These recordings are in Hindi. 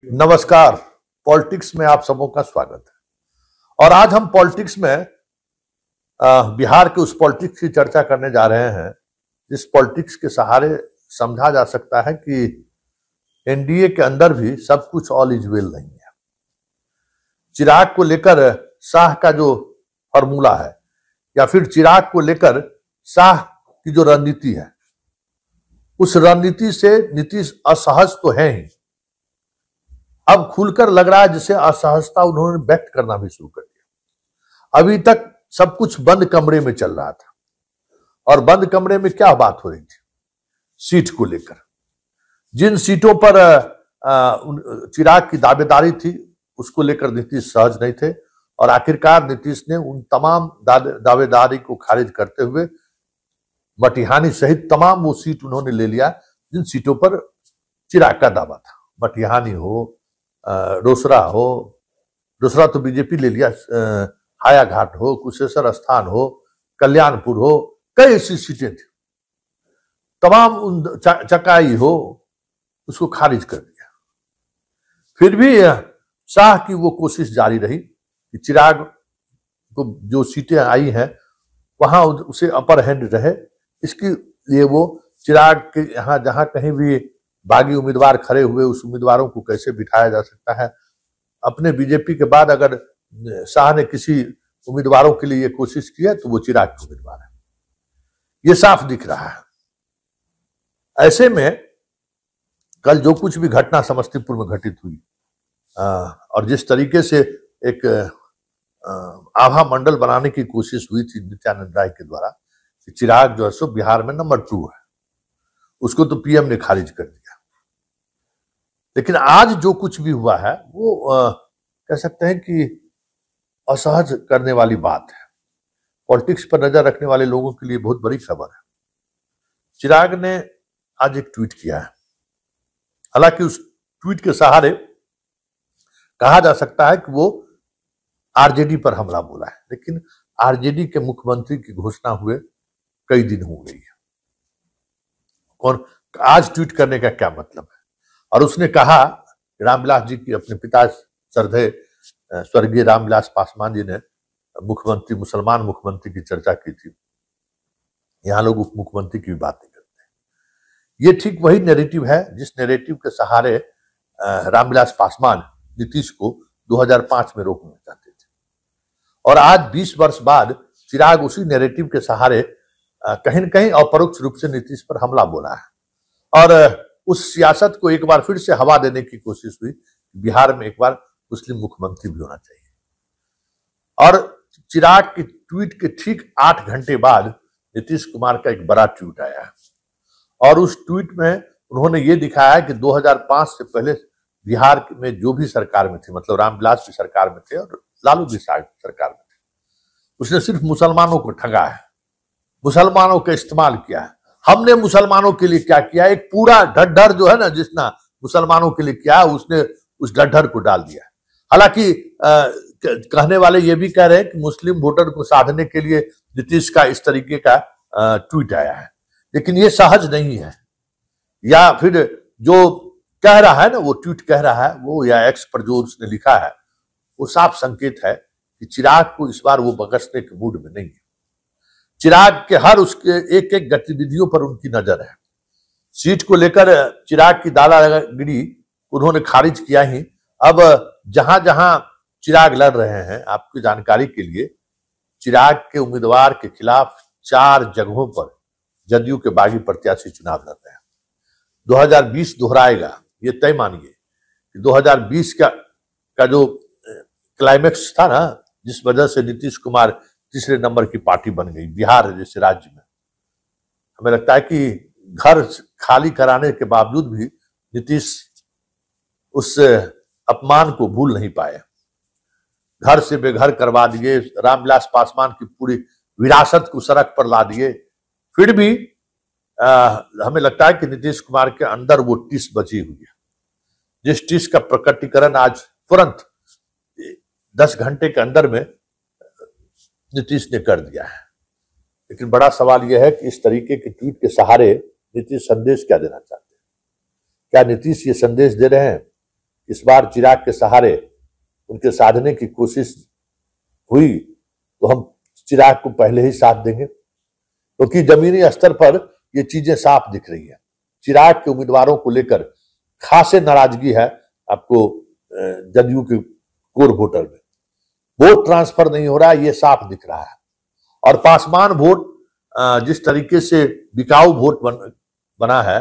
नमस्कार। पॉलिटिक्स में आप सबों का स्वागत है। और आज हम पॉलिटिक्स में बिहार के उस पॉलिटिक्स की चर्चा करने जा रहे हैं जिस पॉलिटिक्स के सहारे समझा जा सकता है कि एनडीए के अंदर भी सब कुछ ऑल इज वेल नहीं है। चिराग को लेकर शाह का जो फॉर्मूला है या फिर चिराग को लेकर शाह की जो रणनीति है, उस रणनीति से नीतीश असहज तो है ही, अब खुलकर लग रहा है जिसे असहजता उन्होंने व्यक्त करना भी शुरू कर दिया। अभी तक सब कुछ बंद कमरे में चल रहा था और बंद कमरे में क्या बात हो रही थी? सीट को लेकर। जिन सीटों पर चिराग की दावेदारी थी उसको लेकर नीतीश सहज नहीं थे और आखिरकार नीतीश ने उन तमाम दावेदारी को खारिज करते हुए मटिहानी सहित तमाम वो सीट उन्होंने ले लिया जिन सीटों पर चिराग का दावा था। मटिहानी हो, रोसड़ा तो बीजेपी ले लिया, हायाघाट हो, कुशेश्वर स्थान हो, कल्याणपुर हो, कई ऐसी सीटें थी, तमाम उन चकाई हो, उसको खारिज कर दिया। फिर भी शाह की वो कोशिश जारी रही कि चिराग को जो सीटें आई हैं वहां उसे अपर हैंड रहे। इसके लिए वो चिराग के यहाँ जहां कहीं भी बागी उम्मीदवार खड़े हुए उस उम्मीदवारों को कैसे बिठाया जा सकता है। अपने बीजेपी के बाद अगर शाह ने किसी उम्मीदवारों के लिए कोशिश की है तो वो चिराग के उम्मीदवार है, ये साफ दिख रहा है। ऐसे में कल जो कुछ भी घटना समस्तीपुर में घटित हुई और जिस तरीके से एक आभा मंडल बनाने की कोशिश हुई थी नित्यानंद राय के द्वारा कि चिराग जो है सो बिहार में नंबर 2 है, उसको तो पीएम ने खारिज कर दिया। लेकिन आज जो कुछ भी हुआ है वो कह सकते हैं कि असहज करने वाली बात है। पॉलिटिक्स पर नजर रखने वाले लोगों के लिए बहुत बड़ी खबर है। चिराग ने आज एक ट्वीट किया है। हालांकि उस ट्वीट के सहारे कहा जा सकता है कि वो आरजेडी पर हमला बोला है, लेकिन आरजेडी के मुख्यमंत्री की घोषणा हुए कई दिन हो गई है। और आज ट्वीट करने का क्या मतलब है? और उसने कहा, रामविलास जी की अपने पिता श्रद्धेय स्वर्गीय रामविलास पासवान जी ने मुख्यमंत्री, मुसलमान मुख्यमंत्री की चर्चा की थी। यहां लोग उप मुख्यमंत्री की भी बात नहीं करते। ये ठीक वही नैरेटिव है जिस नैरेटिव के सहारे रामविलास पासवान नीतीश को 2005 में रोकना चाहते थे। और आज 20 वर्ष बाद चिराग उसी नैरेटिव के सहारे कहीं न कहीं अपरोक्ष रूप से नीतीश पर हमला बोला है और उस सियासत को एक बार फिर से हवा देने की कोशिश हुई। बिहार में एक बार मुस्लिम मुख्यमंत्री भी होना चाहिए। और चिराग की ट्वीट के ठीक 8 घंटे बाद नीतीश कुमार का एक बड़ा ट्वीट आया है और उस ट्वीट में उन्होंने ये दिखाया है कि 2005 से पहले बिहार में जो भी सरकार में थे, मतलब रामविलास भी सरकार में थे और लालू भी सरकार में थे, उसने सिर्फ मुसलमानों को ठगा है, मुसलमानों का इस्तेमाल किया है। हमने मुसलमानों के लिए क्या किया? एक पूरा ढड्ढर जो है ना, जिसने मुसलमानों के लिए किया उसने उस ढड्ढर को डाल दिया। हालांकि कहने वाले ये भी कह रहे हैं कि मुस्लिम वोटर को साधने के लिए नीतीश का इस तरीके का ट्वीट आया है, लेकिन ये सहज नहीं है। या फिर जो कह रहा है ना, वो ट्वीट कह रहा है वो, या एक्स पर जो उसने लिखा है, वो साफ संकेत है कि चिराग को इस बार वो बगसने के मूड में नहीं है। चिराग के हर उसके एक एक गतिविधियों पर उनकी नजर है। सीट को लेकर चिराग की दादागिरी उन्होंने खारिज किया ही। अब जहां जहां चिराग लड़ रहे हैं, आपकी जानकारी के लिए, चिराग के उम्मीदवार के खिलाफ 4 जगहों पर जदयू के बागी प्रत्याशी चुनाव लड़ रहे हैं। 2020 दोहराएगा, ये तय मानिए कि 2020 का जो क्लाइमेक्स था ना, जिस वजह से नीतीश कुमार तीसरे नंबर की पार्टी बन गई बिहार जैसे राज्य में, हमें लगता है कि घर खाली कराने के बावजूद भी नीतीश उस अपमान को भूल नहीं पाए। घर से बेघर करवा दिए, रामविलास पासवान की पूरी विरासत को सड़क पर ला दिए। फिर भी हमें लगता है कि नीतीश कुमार के अंदर वो टिस बची हुई है, जिस टिस का प्रकटीकरण आज तुरंत 10 घंटे के अंदर में नीतीश ने कर दिया है। लेकिन बड़ा सवाल यह है कि इस तरीके के ट्वीट के सहारे नीतीश संदेश क्या देना चाहते हैं? क्या नीतीश ये संदेश दे रहे हैं इस बार चिराग के सहारे उनके साधने की कोशिश हुई तो हम चिराग को पहले ही साथ देंगे, क्योंकि जमीनी स्तर पर ये चीजें साफ दिख रही है। चिराग के उम्मीदवारों को लेकर खासे नाराजगी है आपको जदयू के कोर वोटर में। वोट ट्रांसफर नहीं हो रहा है, ये साफ दिख रहा है। और पासवान वोट जिस तरीके से बिकाऊ वोट बना है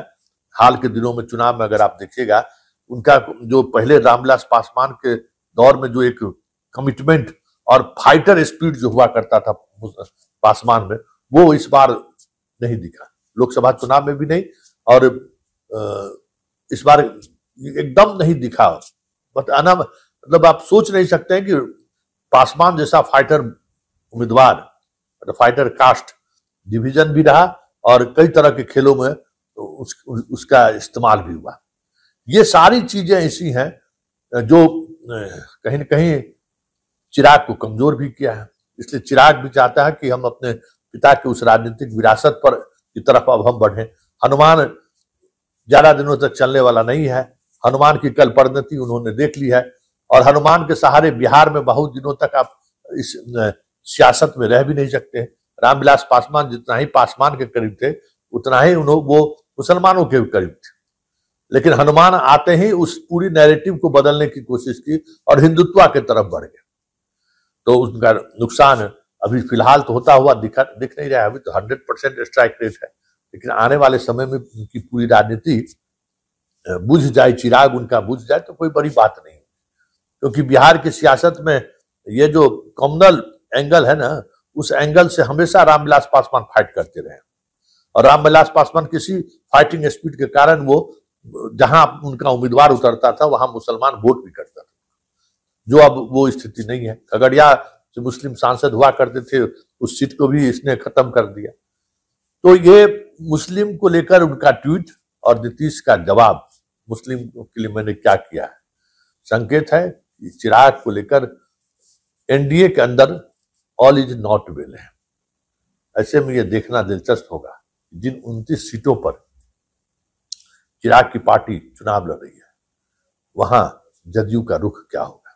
हाल के दिनों में चुनाव में, अगर आप देखिएगा उनका जो पहले रामविलास पासवान के दौर में जो एक कमिटमेंट और फाइटर स्पिरिट जो हुआ करता था पासवान में, वो इस बार नहीं दिखा, लोकसभा चुनाव में भी नहीं और इस बार एकदम नहीं दिखा। मतलब आप सोच नहीं सकते हैं कि पासवान जैसा फाइटर उम्मीदवार, फाइटर कास्ट डिवीजन भी रहा और कई तरह के खेलों में उसका इस्तेमाल भी हुआ। ये सारी चीजें ऐसी हैं जो कहीं न कहीं चिराग को कमजोर भी किया है। इसलिए चिराग भी चाहता है कि हम अपने पिता के उस राजनीतिक विरासत पर की तरफ अब हम बढ़े। हनुमान ज्यादा दिनों तक चलने वाला नहीं है। हनुमान की कल परिणति उन्होंने देख ली है और हनुमान के सहारे बिहार में बहुत दिनों तक आप इस सियासत में रह भी नहीं सकते। रामविलास पासवान जितना ही पासवान के करीब थे उतना ही वो मुसलमानों के करीब थे, लेकिन हनुमान आते ही उस पूरी नैरेटिव को बदलने की कोशिश की और हिंदुत्व के तरफ बढ़ गए। तो उनका नुकसान अभी फिलहाल तो होता हुआ दिख नहीं रहा है। अभी तो 100% स्ट्राइक रेट है, लेकिन आने वाले समय में उनकी पूरी राजनीति बुझ जाए, चिराग उनका बुझ जाए तो कोई बड़ी बात नहीं, क्योंकि बिहार की सियासत में ये जो कम्युनल एंगल है ना, उस एंगल से हमेशा रामविलास पासवान फाइट करते रहे और रामविलास पासवान किसी फाइटिंग स्पिरिट के कारण वो जहां उनका उम्मीदवार उतरता था वहां मुसलमान वोट भी करता था, जो अब वो स्थिति नहीं है। खगड़िया जो मुस्लिम सांसद हुआ करते थे उस सीट को भी इसने खत्म कर दिया। तो ये मुस्लिम को लेकर उनका ट्वीट और नीतीश का जवाब, मुस्लिम के लिए मैंने क्या किया है, संकेत है कि चिराग को लेकर एनडीए के अंदर ऑल इज नॉट वेल है। ऐसे में यह देखना दिलचस्प होगा जिन 29 सीटों पर चिराग की पार्टी चुनाव लड़ रही है वहां जदयू का रुख क्या होगा।